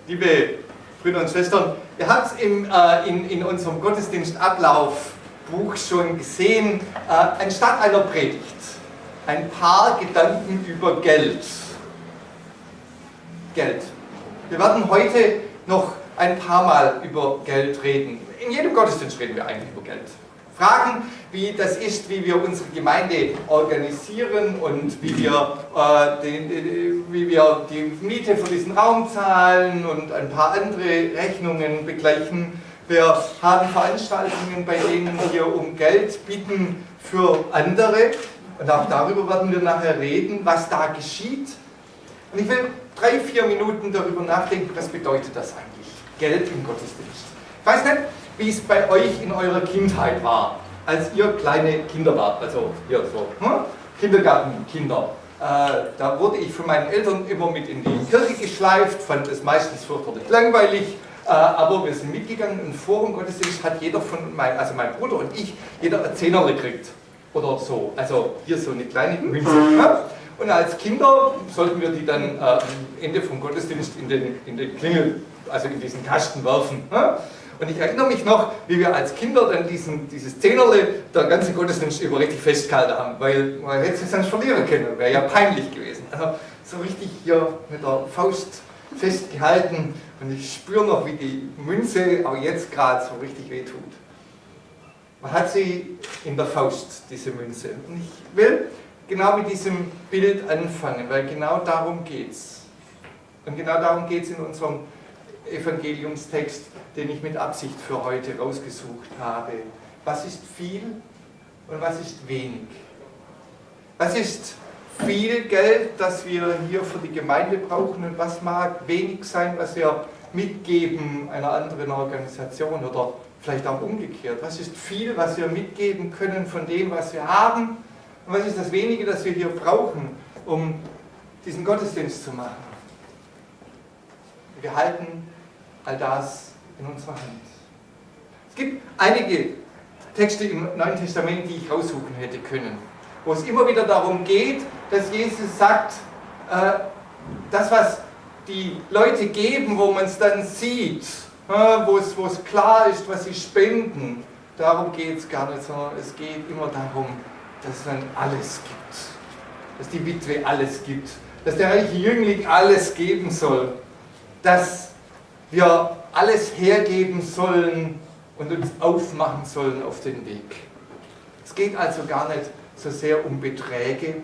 Liebe Brüder und Schwestern, ihr habt es in unserem Gottesdienstablaufbuch schon gesehen, anstatt einer Predigt ein paar Gedanken über Geld. Geld. Wir werden heute noch ein paar Mal über Geld reden. In jedem Gottesdienst reden wir eigentlich über Geld. Fragen, wie das ist, wie wir unsere Gemeinde organisieren und wie wir die Miete für diesen Raum zahlen und ein paar andere Rechnungen begleichen. Wir haben Veranstaltungen, bei denen wir um Geld bitten für andere. Und auch darüber werden wir nachher reden, was da geschieht. Und ich will 3-4 Minuten darüber nachdenken, was bedeutet das eigentlich, Geld im Gottesdienst. Ich weiß nicht, wie es bei euch in eurer Kindheit war, als ihr kleine Kinder wart, also hier so, Kindergartenkinder. Da wurde ich von meinen Eltern immer mit in die Kirche geschleift, fand es meistens fürchterlich langweilig, aber wir sind mitgegangen und vor dem Gottesdienst hat jeder also mein Bruder und ich, jeder ein Zehnerle gekriegt. Oder so, also hier so eine kleine Münze. Und als Kinder sollten wir die dann am Ende vom Gottesdienst in den Klingel, also in diesen Kasten werfen. Und ich erinnere mich noch, wie wir als Kinder dann dieses Zehnerle der ganze Gottesdienst über richtig festgehalten haben, weil man hätte es sonst verlieren können, wäre ja peinlich gewesen. Also so richtig hier mit der Faust festgehalten und ich spüre noch, wie die Münze auch jetzt gerade so richtig wehtut. Man hat sie in der Faust, diese Münze. Und ich will genau mit diesem Bild anfangen, weil genau darum geht es. Und genau darum geht es in unserem Evangeliumstext, den ich mit Absicht für heute rausgesucht habe. Was ist viel und was ist wenig? Was ist viel Geld, das wir hier für die Gemeinde brauchen und was mag wenig sein, was wir mitgeben einer anderen Organisation oder vielleicht auch umgekehrt. Was ist viel, was wir mitgeben können von dem, was wir haben? Und was ist das Wenige, das wir hier brauchen, um diesen Gottesdienst zu machen? Wir halten all das in unserer Hand. Es gibt einige Texte im Neuen Testament, die ich raussuchen hätte können, wo es immer wieder darum geht, dass Jesus sagt, das, was die Leute geben, wo man es dann sieht, wo es klar ist, was sie spenden, darum geht es gar nicht, sondern es geht immer darum, dass man alles gibt. Dass die Witwe alles gibt. Dass der reiche Jüngling alles geben soll. Dass wir alles hergeben sollen und uns aufmachen sollen auf den Weg. Es geht also gar nicht so sehr um Beträge,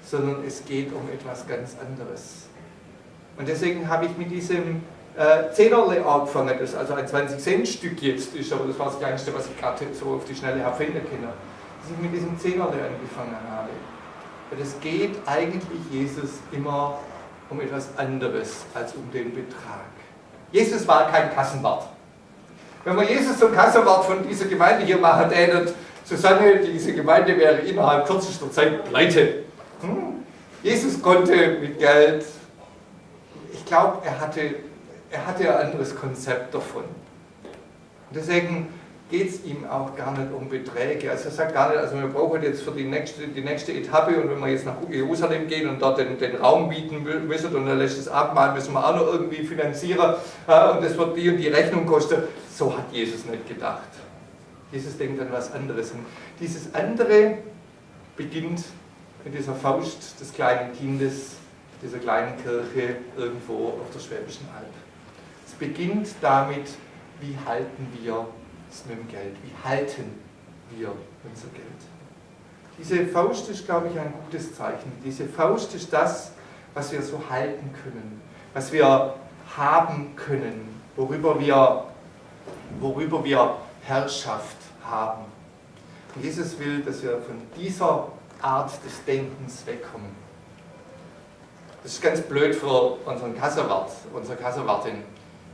sondern es geht um etwas ganz anderes. Und deswegen habe ich mit diesem Zehnerle angefangen, das also ein 20-Cent-Stück jetzt ist, aber das war das Kleinste, was ich gerade so auf die Schnelle habe finden können, dass ich mit diesem Zehnerle angefangen habe. Weil es geht eigentlich Jesus immer um etwas anderes als um den Betrag. Jesus war kein Kassenwart. Wenn man Jesus zum Kassenwart von dieser Gemeinde hier machen hätte, Susanne, diese Gemeinde wäre innerhalb kürzester Zeit pleite. Jesus konnte mit Geld, ich glaube, er hatte ein anderes Konzept davon. Und deswegen geht es ihm auch gar nicht um Beträge. Also er sagt gar nicht, also wir brauchen jetzt für die nächste Etappe und wenn wir jetzt nach Jerusalem gehen und dort den Raum bieten müssen und dann lässt das Abendmahl, müssen wir auch noch irgendwie finanzieren und das wird die und die Rechnung kosten. So hat Jesus nicht gedacht. Jesus denkt an was anderes. Und dieses andere beginnt mit dieser Faust des kleinen Kindes, dieser kleinen Kirche irgendwo auf der Schwäbischen Alb. Es beginnt damit, wie halten wir es mit dem Geld? Wie halten wir unser Geld? Diese Faust ist, glaube ich, ein gutes Zeichen. Diese Faust ist das, was wir so halten können, was wir haben können, worüber wir Herrschaft haben. Und Jesus will, dass wir von dieser Art des Denkens wegkommen. Das ist ganz blöd für unseren Kassenwart, unsere Kassenwartin,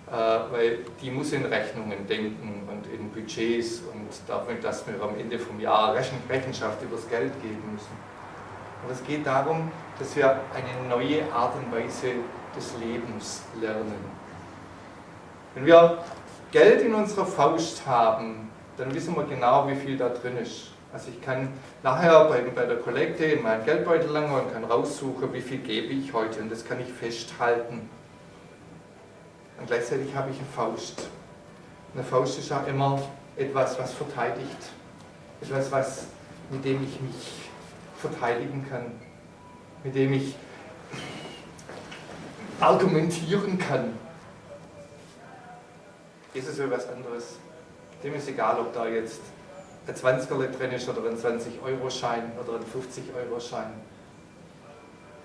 weil die muss in Rechnungen denken und in Budgets und damit, dass wir am Ende vom Jahr Rechenschaft über das Geld geben müssen. Aber es geht darum, dass wir eine neue Art und Weise des Lebens lernen. Wenn wir Geld in unserer Faust haben, dann wissen wir genau, wie viel da drin ist. Also ich kann nachher bei der Kollekte in meinen Geldbeutel langen und kann raussuchen, wie viel gebe ich heute und das kann ich festhalten. Und gleichzeitig habe ich eine Faust. Eine Faust ist ja immer etwas, was verteidigt. Etwas, mit dem ich mich verteidigen kann. Mit dem ich argumentieren kann. Jesus will was anderes. Dem ist egal, ob da jetzt ein 20er drin ist oder ein 20-Euro-Schein oder ein 50-Euro-Schein.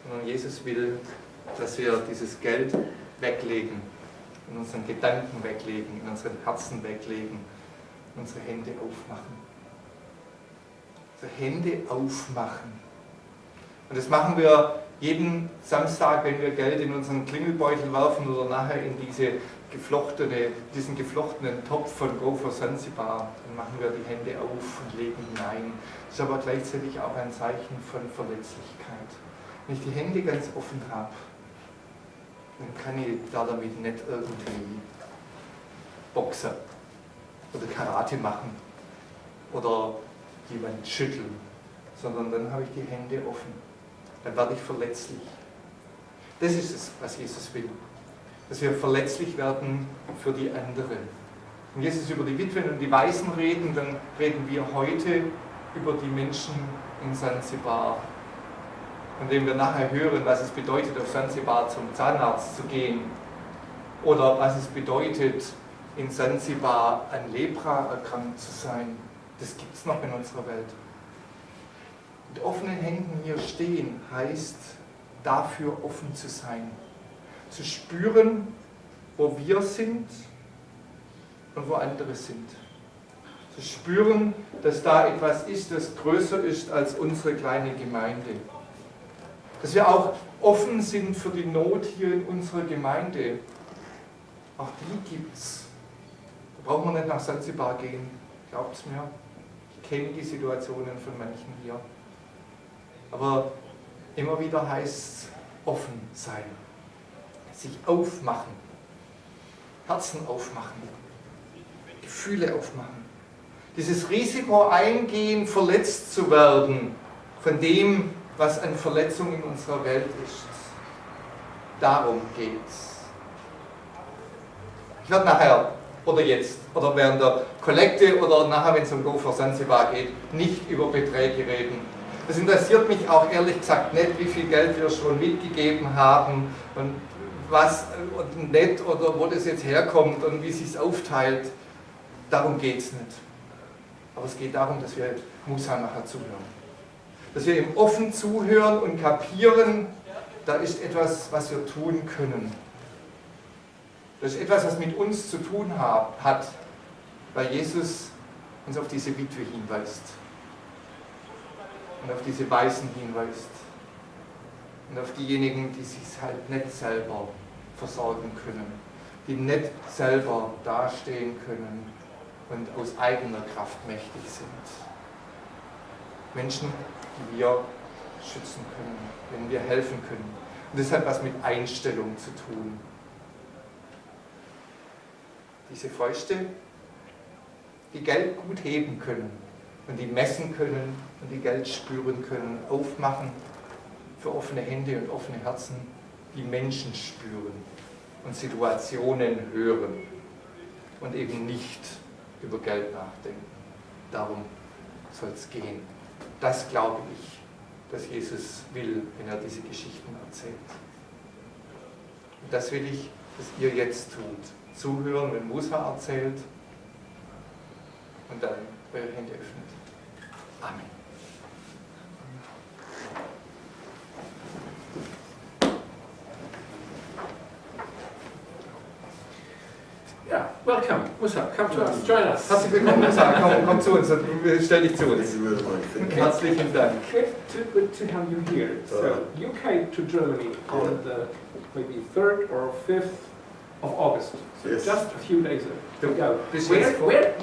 Sondern Jesus will, dass wir dieses Geld weglegen, in unseren Gedanken weglegen, in unseren Herzen weglegen, unsere Hände aufmachen. Unsere Hände aufmachen. Und das machen wir jeden Samstag, wenn wir Geld in unseren Klingelbeutel werfen oder nachher in diesen geflochtenen Topf von Go for Zanzibar. Dann machen wir die Hände auf und legen hinein. Das ist aber gleichzeitig auch ein Zeichen von Verletzlichkeit. Wenn ich die Hände ganz offen habe, dann kann ich damit nicht irgendwie Boxen oder Karate machen oder jemand schütteln, sondern dann habe ich die Hände offen. Dann werde ich verletzlich. Das ist es, was Jesus will. Dass wir verletzlich werden für die anderen. Wenn Jesus über die Witwen und die Waisen reden, dann reden wir heute über die Menschen in Zanzibar. Von denen wir nachher hören, was es bedeutet, auf Zanzibar zum Zahnarzt zu gehen. Oder was es bedeutet, in Zanzibar an Lepra erkrankt zu sein. Das gibt es noch in unserer Welt. Mit offenen Händen hier stehen heißt, dafür offen zu sein. Zu spüren, wo wir sind und wo andere sind. Zu spüren, dass da etwas ist, das größer ist als unsere kleine Gemeinde. Dass wir auch offen sind für die Not hier in unserer Gemeinde. Auch die gibt's. Da brauchen wir nicht nach Zanzibar gehen, glaubt's mir. Ich kenne die Situationen von manchen hier. Aber immer wieder heißt es offen sein, sich aufmachen, Herzen aufmachen, Gefühle aufmachen, dieses Risiko eingehen, verletzt zu werden von dem, was an Verletzung in unserer Welt ist. Darum geht's. Ich werde nachher oder jetzt oder während der Kollekte oder nachher, wenn es um Go for Zanzibar geht, nicht über Beträge reden. Das interessiert mich auch ehrlich gesagt nicht, wie viel Geld wir schon mitgegeben haben und was und nicht oder wo das jetzt herkommt und wie es sich aufteilt. Darum geht es nicht. Aber es geht darum, dass wir Mussa nachher zuhören. Dass wir ihm offen zuhören und kapieren, da ist etwas, was wir tun können. Das ist etwas, was mit uns zu tun hat, weil Jesus uns auf diese Witwe hinweist. Und auf diese Waisen hinweist. Und auf diejenigen, die sich halt nicht selber versorgen können. Die nicht selber dastehen können und aus eigener Kraft mächtig sind. Menschen, die wir schützen können, denen wir helfen können. Und das hat was mit Einstellung zu tun. Diese Fäuste, die Geld gut heben können und die messen können und die Geld spüren können, aufmachen für offene Hände und offene Herzen, die Menschen spüren und Situationen hören und eben nicht über Geld nachdenken. Darum soll es gehen. Das glaube ich, dass Jesus will, wenn er diese Geschichten erzählt. Und das will ich, dass ihr jetzt tut. Zuhören, wenn Mussa erzählt und dann eure Hände öffnet. Amen. Yeah, welcome, Mussa, come to us, join us. Herzlich willkommen, Mussa, komm zu uns und stell dich zu uns. Herzlichen Dank. Too good to have you here. So, you came to Germany on the maybe 3rd or 5th of August, so Yes. just a few days ago. Where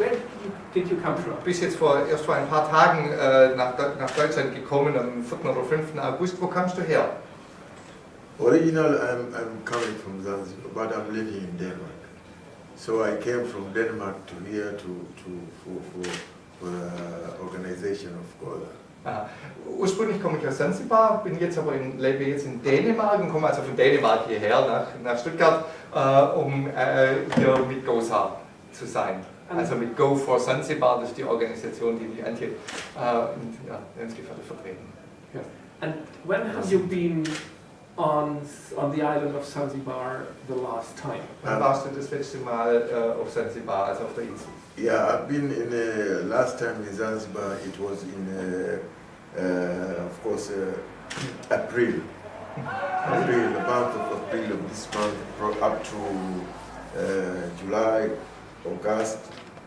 did you come from? Du bist jetzt erst vor ein paar Tagen nach Deutschland gekommen, am 4. oder 5. August. Wo kamst du her? Originally, I'm coming from Zanzibar, but I'm living in Denmark. So I came from Denmark to here for the organization of God. Ursprünglich komme ich aus Zanzibar, lebe jetzt in Dänemark und komme also von Dänemark hierher nach Stuttgart, um hier mit GOSA zu sein. Also mit Go for Zanzibar, das ist die Organisation, die die Anti-Gefährder vertreten. Yeah. And when have you been on the island of Zanzibar the last time? Wann warst du das letzte Mal auf Zanzibar, also auf der Insel? Yeah, I've been in last time in Zanzibar. It was in, of course, April. The month of April of this month, up to July, August.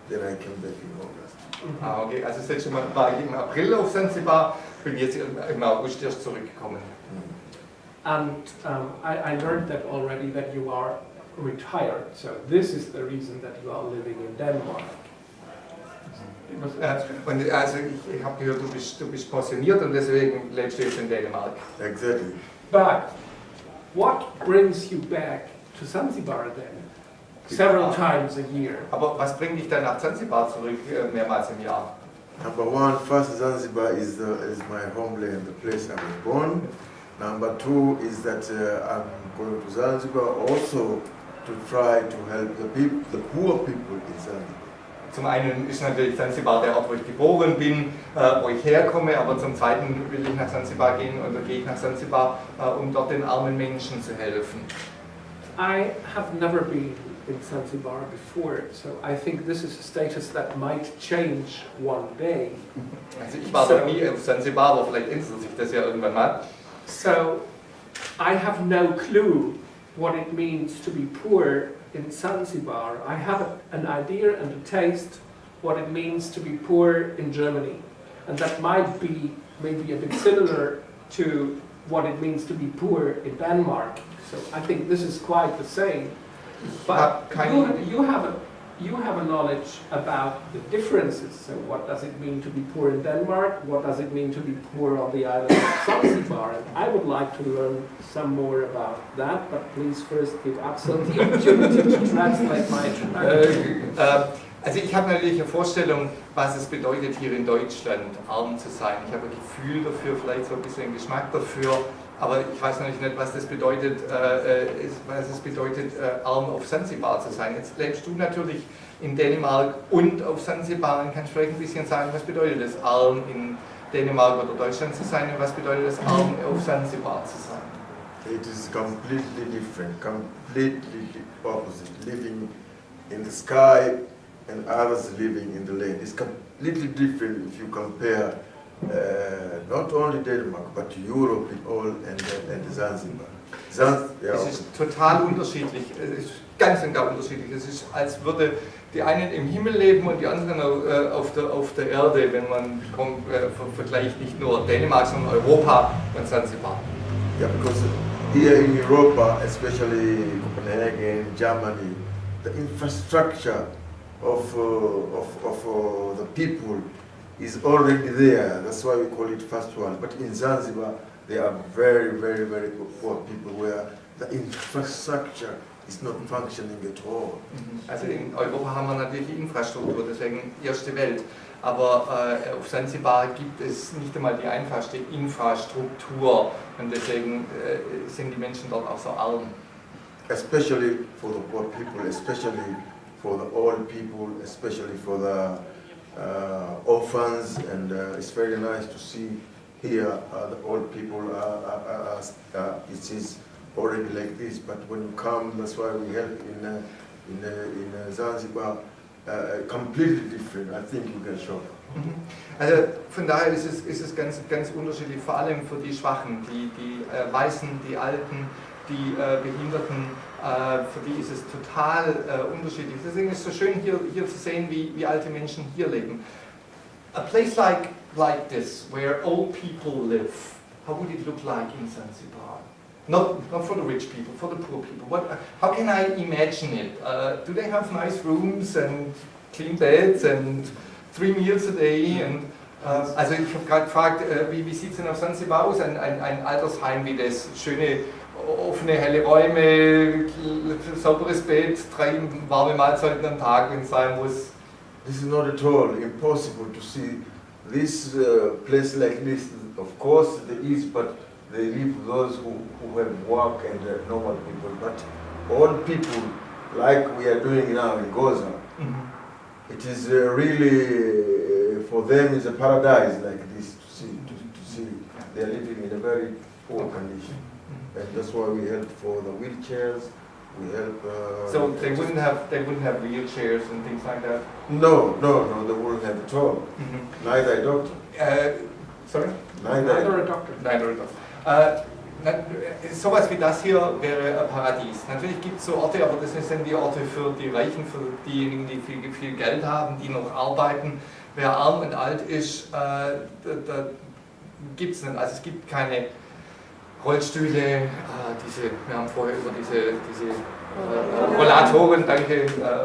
Then I came back in August. Okay, also das letzte Mal war ich im April auf Zanzibar, bin jetzt im August erst zurückgekommen. And I learned that already that you are retired. So this is the reason that you are living in Denmark. Und also ich habe gehört, du bist pensioniert und deswegen lebst du jetzt in Dänemark. Exactly. But what brings you back to Zanzibar then? Several times a year. Aber was bringt dich dann nach Zanzibar zurück, mehrmals im Jahr? Number one, first Zanzibar is my homeland, the place I was born. Number two is that I'm going to Zanzibar also to try to help the poor people in Zanzibar. Zum einen ist natürlich Zanzibar der Ort, wo ich geboren bin, wo ich herkomme, aber zum zweiten will ich nach Zanzibar gehen oder gehe ich nach Zanzibar, um dort den armen Menschen zu helfen. I have never been in Zanzibar before, so I think this is a status that might change one day. Also ich war noch nie auf Zanzibar, aber vielleicht ändert sich das ja irgendwann mal. So I have no clue what it means to be poor in Zanzibar. I have an idea and a taste what it means to be poor in Germany, and that might be maybe a bit similar to what it means to be poor in Denmark. So I think this is quite the same. But you have a knowledge about the differences. So what does it mean to be poor in Denmark? What does it mean to be poor on the island of Zanzibar? And I would like to learn some more about that, but please first give Axel the opportunity to translate my introduction. Also ich habe natürlich eine Vorstellung, was es bedeutet, hier in Deutschland arm zu sein. Ich habe ein Gefühl dafür, vielleicht so ein bisschen Geschmack dafür, aber ich weiß natürlich nicht, was es bedeutet, arm auf Zanzibar zu sein. Jetzt lebst du natürlich in Dänemark und auf Zanzibar und kannst vielleicht ein bisschen sagen, was bedeutet es, arm in Dänemark oder Deutschland zu sein und was bedeutet es, arm auf Zanzibar zu sein. It is completely different, completely opposite. Living in the sky and others living in the land. It's completely different if you compare not only Denmark, but Europe in all and Zanzibar. Es ist total unterschiedlich, es ist ganz und gar unterschiedlich. Es ist, als würde die einen im Himmel leben und die anderen auf der Erde, wenn man vergleicht nicht nur Dänemark, sondern Europa und Zanzibar. Yeah, because here in Europa, especially Copenhagen, Germany, the infrastructure of the people is already there. That's why we call it first world. But in Zanzibar, they are very, very, very poor people where the infrastructure is not functioning at all. Also in Europa haben wir natürlich die Infrastruktur, deswegen erste Welt. Aber auf Zanzibar gibt es nicht einmal die einfachste Infrastruktur und deswegen sind die Menschen dort auch so arm. Especially for the poor people, especially for the old people, especially for the orphans, and it's very nice to see here the old people. It is already like this, but when you come, that's why we help in Zanzibar. Completely different. I think you can show. Also von daher ist es ganz, ganz unterschiedlich, vor allem für die Schwachen, die Weißen, die Alten, die Behinderten, für die ist es total unterschiedlich. Deswegen ist es so schön hier zu sehen, wie alte Menschen hier leben. A place like this, where old people live, how would it look like in Zanzibar? Not for the rich people, for the poor people. How can I imagine it? Do they have nice rooms and clean beds and 3 meals a day? And, also ich habe gerade gefragt, wie sieht es denn auf Zanzibar aus? Ein Altersheim wie das, schöne offene, helle Räume, sauberes Bett, 3 warme Mahlzeiten am Tag, wenn es sein muss. This is not at all impossible to see this place like this, of course, there is, but they live those who have work and normal people. But all people, like we are doing now in Gaza, it is really, for them, is a paradise like this to see. They are living in a very poor condition. And that's why we help for the wheelchairs. We help. So they wouldn't have wheelchairs and things like that. No, they wouldn't have at all. Neither a doctor. Sorry. Neither a doctor. Neither a doctor. Sowas wie das hier wäre ein Paradies. Natürlich gibt es so Orte, aber das sind die Orte für die Reichen, für diejenigen, die viel Geld haben, die noch arbeiten. Wer arm und alt ist, da gibt es nicht. Also es gibt keine Rollstühle, wir haben vorher über diese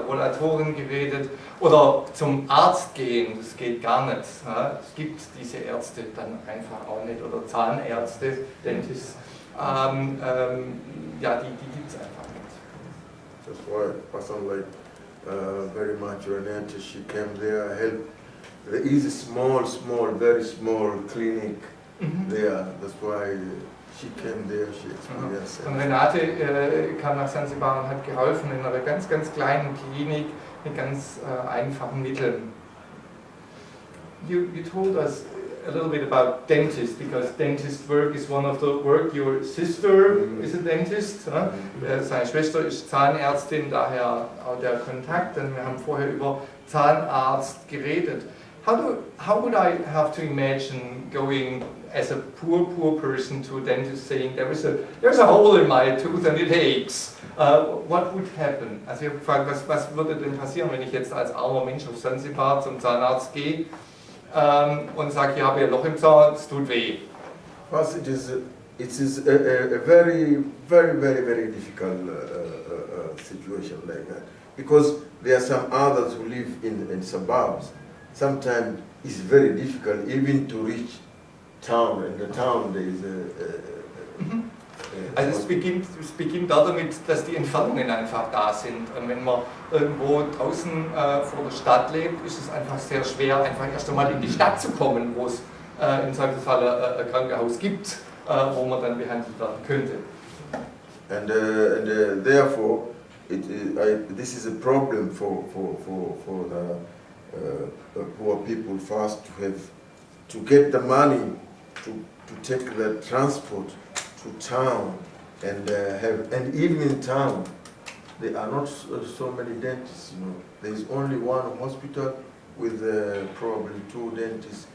Rollatoren geredet, oder zum Arzt gehen, das geht gar nicht. Es gibt diese Ärzte dann einfach auch nicht, oder Zahnärzte, Dentists, ja, die gibt es einfach nicht. That's why a person like very much Renate, she came there, helped. There is a very small clinic there. That's why she came there, she experienced it. Und Renate kam nach Zanzibar und hat geholfen in einer ganz kleinen Klinik mit ganz einfachen Mitteln. You told us a little bit about dentists, because dentist work is one of the work. Your sister is a dentist. Seine Schwester ist Zahnärztin, daher auch der Kontakt. Und wir haben vorher über Zahnarzt geredet. How would I have to imagine going as a poor person to a dentist saying there's a hole in my tooth and it aches? What would happen? Also ich habe gefragt, was würde denn passieren, wenn ich jetzt als armer Mensch auf Zanzibar zum Zahnarzt gehe und sage, ich habe ein Loch im Zahn, es tut weh. First, it is a very difficult situation like that, because there are some others who live in suburbs. Sometimes it's very difficult even to reach town. In the town there is Also es beginnt damit, dass die Entfernungen einfach da sind. Und wenn man irgendwo draußen vor der Stadt lebt, ist es einfach sehr schwer, einfach erst einmal in die Stadt zu kommen, wo es im Zweifelsfall ein Krankenhaus gibt, wo man dann behandelt werden könnte. And therefore, this is a problem for the poor people first to get the money to take the transport to town and even in town there are not so many dentists. There is only one hospital with probably 2 dentists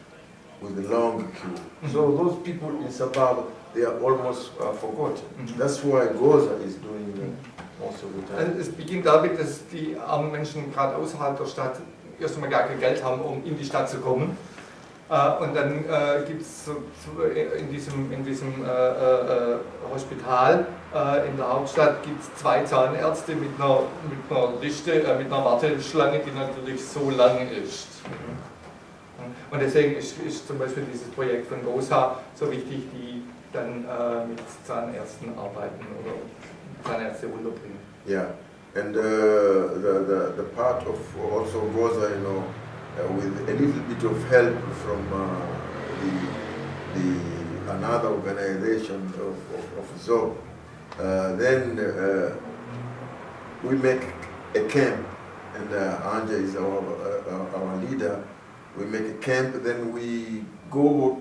with a long queue. So those people in suburb, they are almost forgotten. That's why Gaza is doing most of the time. Also es beginnt damit, dass die armen Menschen gerade außerhalb der Stadt erst einmal gar kein Geld haben, um in die Stadt zu kommen. Und dann gibt es in diesem Hospital in der Hauptstadt gibt's 2 Zahnärzte mit einer Warteschlange, die natürlich so lang ist. Und deswegen ist zum Beispiel dieses Projekt von Gosa so wichtig, die dann mit Zahnärzten arbeiten oder Zahnärzte unterbringen. Yeah, and the part of also Gosa, with a little bit of help from another organization of ZOB, then we make a camp, and Anja is our leader. We make a camp, then we go,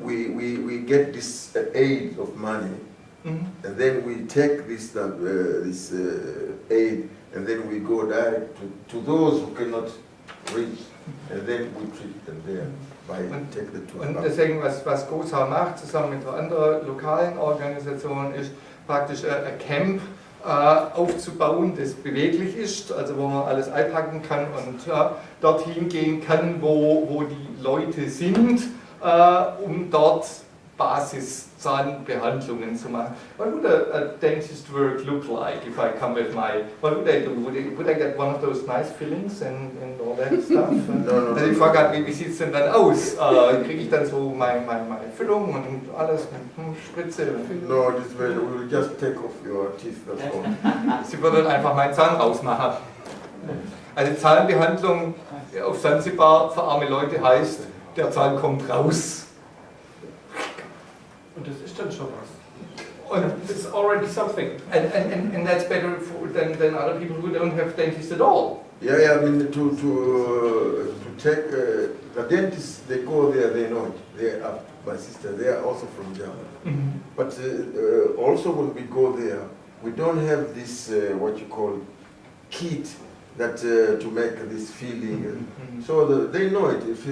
we get this aid of money, and then we take this aid, and then we go direct to those who cannot reach, and then we treat them there by take the tour. Und deswegen, was Gosa macht, zusammen mit einer anderen lokalen Organisation, ist praktisch ein Camp aufzubauen, das beweglich ist, also wo man alles einpacken kann und dorthin gehen kann, wo die Leute sind, um dort Basiszahnbehandlungen zu machen. What would a dentist work look like if I come with my, what would I do? Would I get one of those nice fillings and all that stuff? No. Also ich frage gerade, wie sieht es denn dann aus? Kriege ich dann so meine Füllung und alles mit Spritze? No, this way we will just take off your teeth, that's all. Sie würden einfach meinen Zahn rausmachen. Also Zahnbehandlung auf Zanzibar für arme Leute heißt, der Zahn kommt raus. Und das ist dann schon was. Und It's already something. and that's better than other people who don't have dentists at all. Yeah, I mean to take the dentists, they go there, they know it. They are my sister. They are also from Germany. But also when we go there, we don't have this what you call kit that to make this feeling. So they know it. If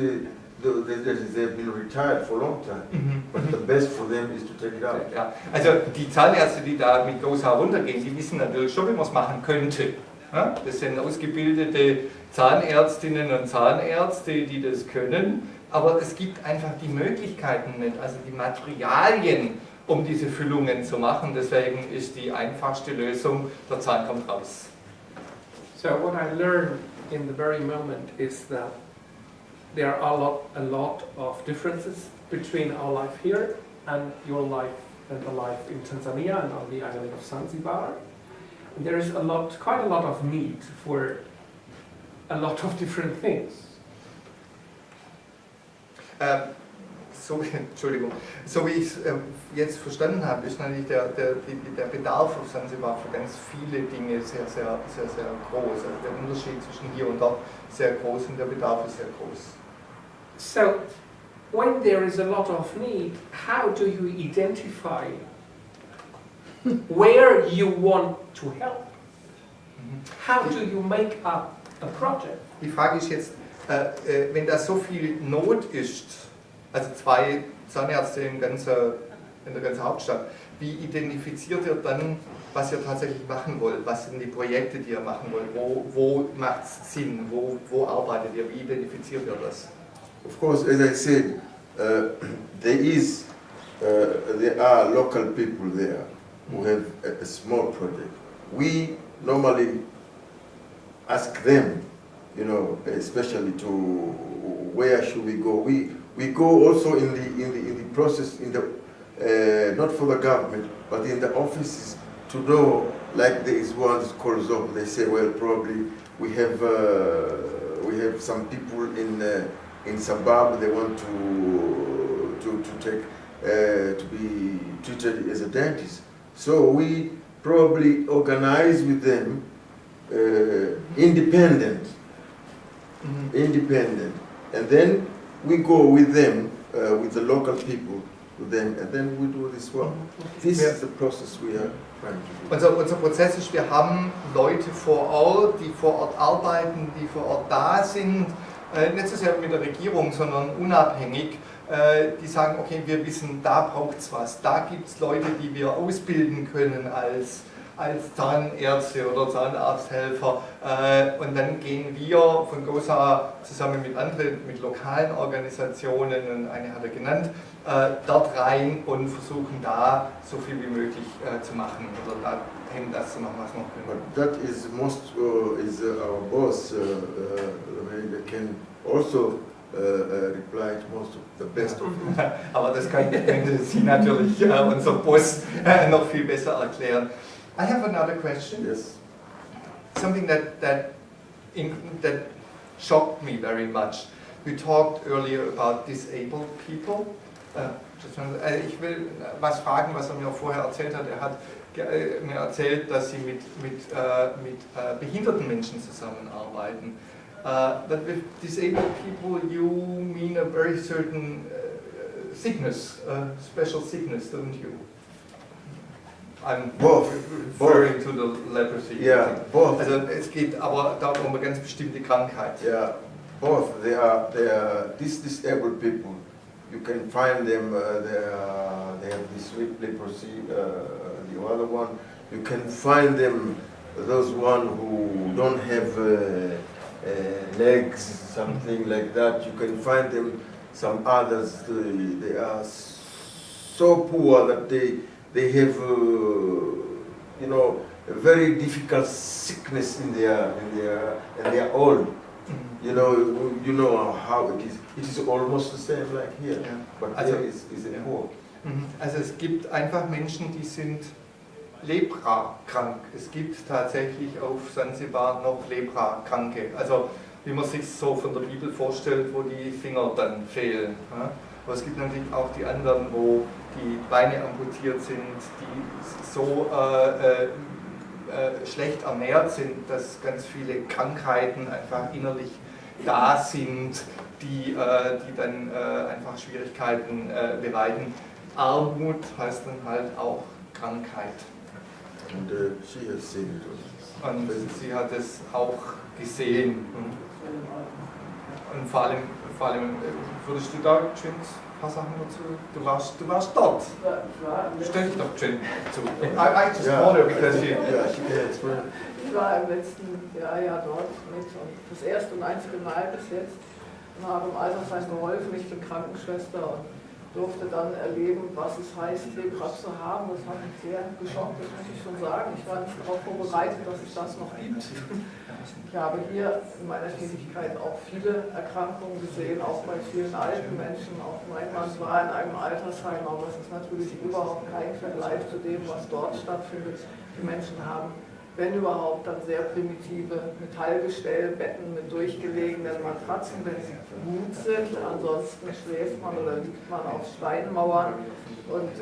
they've been retired for a long time, but the best for them is to take it out. Ja, also die Zahnärzte, die da mit Gosa runtergehen, die wissen natürlich schon, wie man es machen könnte. Ja, das sind ausgebildete Zahnärztinnen und Zahnärzte, die das können, aber es gibt einfach die Möglichkeiten nicht, also die Materialien, um diese Füllungen zu machen. Deswegen ist die einfachste Lösung, der Zahn kommt raus. So what I learned in the very moment is that there are a lot of differences between our life here and your life and the life in Tanzania and on the island of Zanzibar. And there is quite a lot of need for a lot of different things. Entschuldigung, so wie ich es jetzt verstanden habe, ist natürlich der Bedarf auf Zanzibar für ganz viele Dinge sehr, sehr, sehr, sehr groß. Also der Unterschied zwischen hier und dort ist sehr groß und der Bedarf ist sehr groß. So, when there is a lot of need, how do you identify where you want to help? How do you make up a project? Die Frage ist jetzt, wenn da so viel Not ist, also 2 Zahnärzte in der ganzen Hauptstadt, wie identifiziert ihr dann, was ihr tatsächlich machen wollt? Was sind die Projekte, die ihr machen wollt? Wo macht es Sinn? Wo arbeitet ihr? Wie identifiziert ihr das? Of course, as I said, there are local people there who have a small project. We normally ask them, you know, especially to where should we go. We go also in the process not for the government but in the offices to know, like there is one called Zop. They say, well, probably we have some people in Zimbabwe, they want to be treated as a dentist. So we probably organize with them independent, and then we go with them, with the local people, with them, and then we do this work. This is the process we are trying to do. Unser Prozess ist, wir haben Leute vor Ort, die vor Ort arbeiten, die vor Ort da sind, nicht so sehr mit der Regierung, sondern unabhängig, die sagen, okay, wir wissen, da braucht es was, da gibt es Leute, die wir ausbilden können als Zahnärzte oder Zahnarzthelfer, und dann gehen wir von GOSA zusammen mit lokalen Organisationen, und eine hat er genannt, dort rein und versuchen da so viel wie möglich zu machen oder da das zu machen, was wir können. But that is our boss, they can also reply to most of the best of it. Aber das könnte Sie natürlich, unser Boss, noch viel besser erklären. I have another question. Yes. Something that shocked me very much. We talked earlier about disabled people. Ich will was fragen, was mir vorher erzählt hat. Er hat mir erzählt, dass Sie mit behinderten Menschen zusammenarbeiten. But with disabled people, you mean a very certain sickness, special sickness, don't you? I'm both. Referring to the leprosy. Yeah, both. Also es geht aber darum um eine ganz bestimmte Krankheit. Yeah, both. They are these disabled people. You can find them. They have this leprosy. The other one, you can find them. Those one who don't have legs, something like that. You can find them. Some others, they are so poor that they have, a very difficult sickness in their and they are old. You know how it is. It is almost the same like here, Ja. but Also, there is a poor. Also es gibt einfach Menschen, die sind Lepra-krank. Es gibt tatsächlich auf Zanzibar noch Lepra-Kranke. Also wie man sich so von der Bibel vorstellt, wo die Finger dann fehlen. Ja? Aber es gibt natürlich auch die anderen, wo die Beine amputiert sind, die so schlecht ernährt sind, dass ganz viele Krankheiten einfach innerlich da sind, die dann einfach Schwierigkeiten bereiten. Armut heißt dann halt auch Krankheit. And she has seen it also. Und sie hat es auch gesehen. Und vor allem würdest du da schön ein paar Sachen dazu? Du warst dort. Stell dich doch schön zu. I just wonder because you... Ich war im letzten Jahr dort mit und das erste und einzige Mal bis jetzt und habe im Altersheim geholfen. Ich bin Krankenschwester und durfte dann erleben, was es heißt, Lepra zu haben. Das hat mich sehr geschockt, das muss ich schon sagen. Ich war nicht darauf vorbereitet, dass es das noch gibt. Ich habe hier in meiner Tätigkeit auch viele Erkrankungen gesehen, auch bei vielen alten Menschen. Auch mein Mann war in einem Altersheim, aber es ist natürlich überhaupt kein Vergleich zu dem, was dort stattfindet. Die Menschen haben, wenn überhaupt, dann sehr primitive Metallgestellbetten mit durchgelegenen Matratzen, wenn sie gut sind. Ansonsten schläft man oder liegt man auf Steinmauern. Und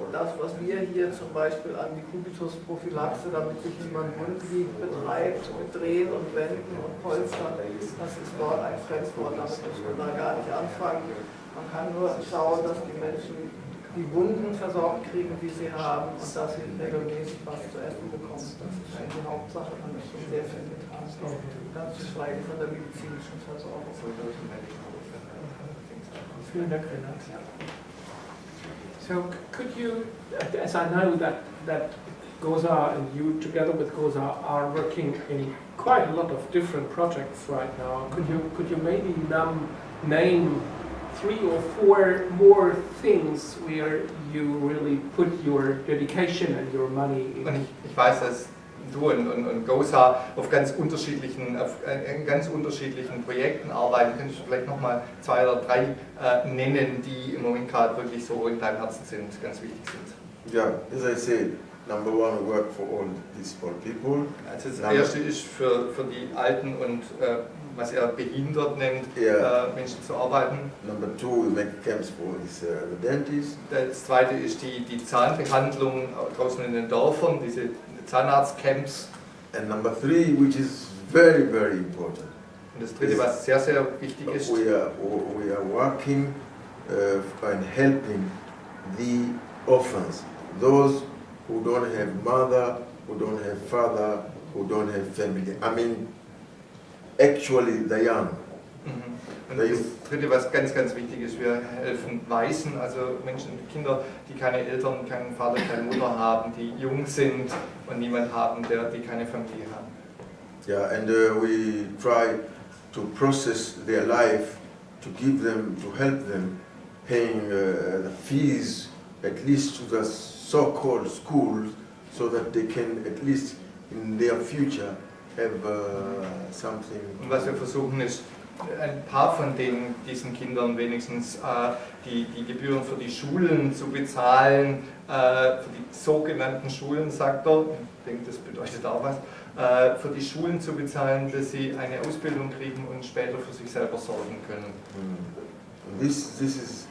das, was wir hier zum Beispiel an Decubitusprophylaxe, damit sich niemand wund liegt, betreibt, mit Drehen und Wenden und Polstern, das ist dort ein Fremdwort, damit muss man da gar nicht anfangen. Man kann nur schauen, dass die Menschen die Wunden versorgt kriegen, die sie haben, und dass sie regelmäßig was zu essen bekommen. Das ist eigentlich die Hauptsache, man ist schon sehr viel getan. Ganz zu schweigen von der medizinischen Versorgung. Vielen Dank, Renat. So could you, as I know that Goza and you together with Goza are working in quite a lot of different projects right now, could you maybe name 3 or 4 more things where you really put your dedication and your money in? Und ich weiß, dass du und Goza auf ganz unterschiedlichen Projekten arbeiten. Könntest du vielleicht nochmal 2 oder 3 nennen, die im Moment gerade wirklich so in deinem Herzen sind, ganz wichtig sind? Yeah, as I said, number one, we work for all these old people. Also das erste ist für die Alten und was er behindert nennt, Menschen zu arbeiten. Number two, we make camps for the dentists. Das zweite ist die Zahnbehandlung draußen in den Dörfern, diese Zahnarztcamps. And number three, which is very, very important. Und das dritte, was sehr, sehr wichtig ist, we are working and helping the orphans, those who don't have mother, who don't have father, who don't have family. I mean, actually the young. Und das dritte, was ganz, ganz wichtig ist, wir helfen Waisen, also Menschen, Kinder, die keine Eltern, keinen Vater, keine Mutter haben, die jung sind und niemand haben, die keine Familie haben. Yeah, and we try to process their life, to give them, to help them, paying the fees at least to the so-called schools, so that they can at least in their future have something. Und was wir versuchen ist, ein paar von diesen Kindern wenigstens die Gebühren für die Schulen zu bezahlen, für die sogenannten Schulen, sagt er, ich denke, das bedeutet auch was, für die Schulen zu bezahlen, dass sie eine Ausbildung kriegen und später für sich selber sorgen können. This is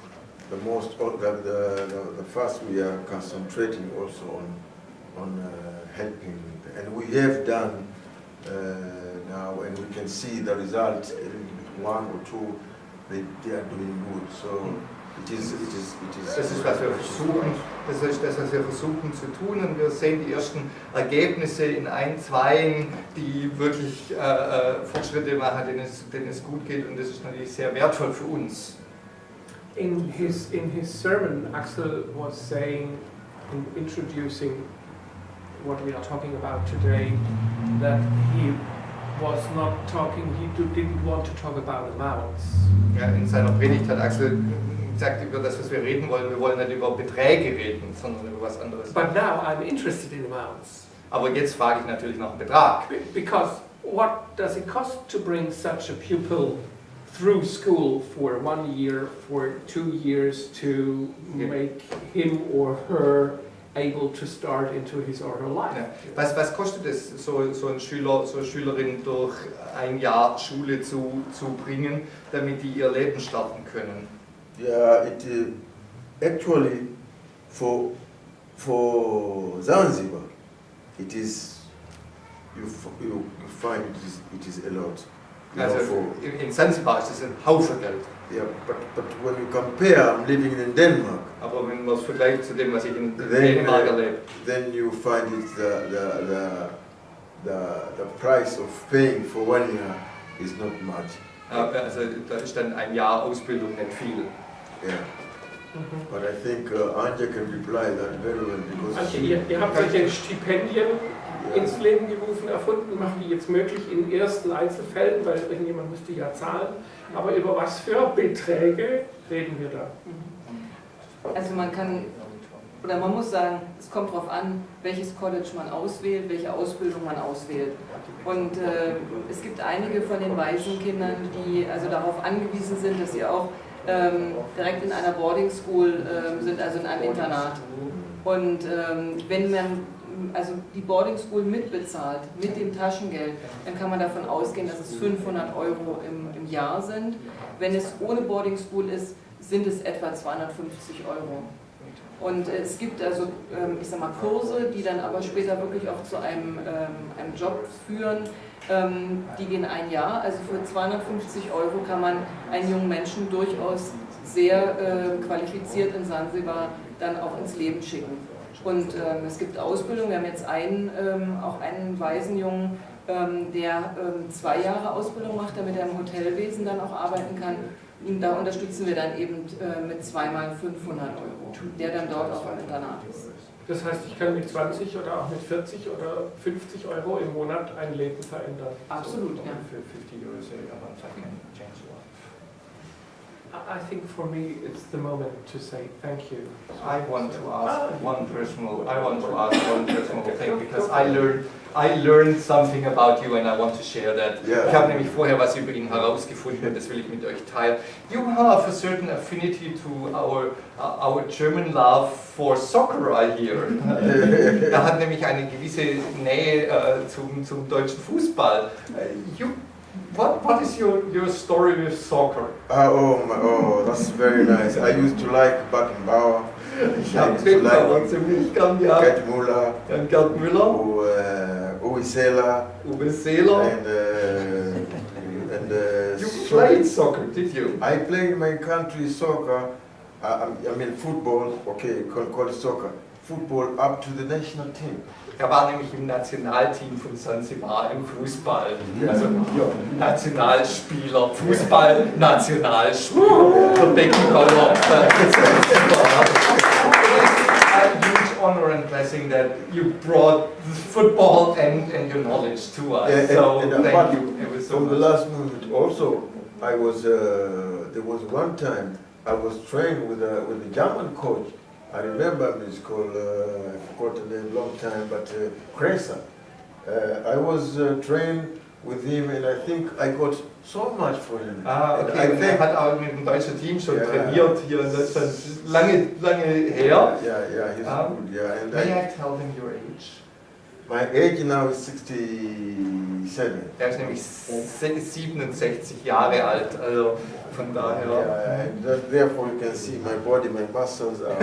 the most, the first we are concentrating also on helping, and we have done now, and we can see the result in 1 or 2, they are doing good. So it is. Das ist, was wir versuchen. Das ist das, was wir versuchen zu tun, und wir sehen die ersten Ergebnisse in 1, 2, die wirklich Fortschritte machen, denen es gut geht, und das ist natürlich sehr wertvoll für uns. In his sermon, Axel was saying, in introducing what we are talking about today, that he was not talking, didn't want to talk about amounts. Ja, in seiner Predigt hat Axel gesagt, über das, was wir reden wollen, wir wollen nicht über Beträge reden, sondern über was anderes. But now I'm interested in amounts. Aber jetzt frage ich natürlich nach dem Betrag. Because what does it cost to bring such a pupil through school for 1 year, for 2 years, to make him or her able to start into his or her life. Ja. Was kostet es, so ein Schüler, so eine Schülerin durch ein Jahr Schule zu bringen, damit die ihr Leben starten können? Yeah, it actually for Zanzibar, it is you find it is a lot. Also in Zanzibar ist es ein Haufen Geld. Yeah, but when you compare, I'm living in Denmark. Aber wenn man es vergleicht zu dem, was ich in Dänemark erlebe, then you find it the price of paying for 1 year is not much. also da ist dann ein Jahr Ausbildung nicht viel. Yeah. But I think Anja can reply that very well because Also ihr habt solche Stipendien ins Leben gerufen, erfunden, macht die jetzt möglich in ersten Einzelfällen, weil irgendjemand müsste ja zahlen. Aber über was für Beträge reden wir da? Also man muss sagen, es kommt darauf an, welches College man auswählt, welche Ausbildung man auswählt. Und es gibt einige von den Waisenkindern, die also darauf angewiesen sind, dass sie auch direkt in einer Boarding School sind, also in einem Internat. Und wenn man also die Boarding School mitbezahlt, mit dem Taschengeld, dann kann man davon ausgehen, dass es 500 € im Jahr sind. Wenn es ohne Boarding School ist, sind es etwa 250 €. Und es gibt also, ich sag mal, Kurse, die dann aber später wirklich auch zu einem Job führen. Die gehen 1 Jahr, also für 250 € kann man einen jungen Menschen durchaus sehr qualifiziert in Zanzibar dann auch ins Leben schicken. Und es gibt Ausbildung, wir haben jetzt auch einen Waisenjungen, der 2 Jahre Ausbildung macht, damit er im Hotelwesen dann auch arbeiten kann. Und da unterstützen wir dann eben mit 2 mal 500 €, der dann dort auch im Internat ist. Das heißt, ich kann mit 20 oder auch mit 40 oder 50 € im Monat ein Leben verändern. Absolut, ja. Für 50 € a month I can change the life. I think for me it's the moment to say thank you. I want to ask one personal thing because I learned something about you and I want to share that. Yeah. Ich habe nämlich vorher was über ihn herausgefunden und das will ich mit euch teilen. You have a certain affinity to our German love for soccer, I hear. Er hat nämlich eine gewisse Nähe zum deutschen Fußball. What is your story with soccer? That's very nice. I used to like Beckenbauer. Ich habe Beckenbauer ziemlich gern, ja. Gerd Müller. Gerd Müller. Uwe Seeler. Uwe Seeler. And you played soccer, did you? I played my country soccer. I mean football. Okay, call it soccer. Football up to the national team. Er war nämlich im Nationalteam von Zanzibar im Fußball. Also Nationalspieler, Fußball, Nationalspieler. Der Beckenbauer. A huge honor and blessing that you brought football and your knowledge to us. Yeah, so and thank you. It was so from much. the last moment also, I was there was one time I was trained with a German coach. I remember him, it's called, I forgot the name, long time, but Kresa. I was trained with him and I think I got so much for him. Okay, und er hat auch mit dem deutschen Team schon trainiert hier in Deutschland, lange her. Yeah, he's good, yeah. And May I tell him your age? my age now is 67. Er ist nämlich 67 Jahre alt, also von daher. Yeah, and therefore you can see my body, my muscles are.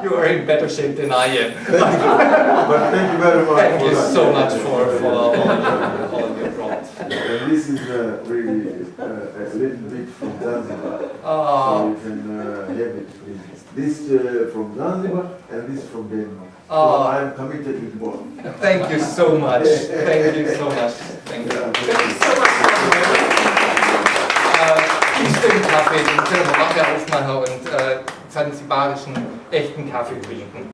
You are in better shape than I am. But thank you very much. Thank you so much for all you brought. And this is really a little bit from Zanzibar. So you can have it, please. This from Zanzibar and this from Denmark. So I'm committed with both. Thank you so much. Thank you so much. Thank you. Thank you so much. Ich will einen Kaffee, den können wir nachher aufmachen und zanzibarischen echten Kaffee trinken.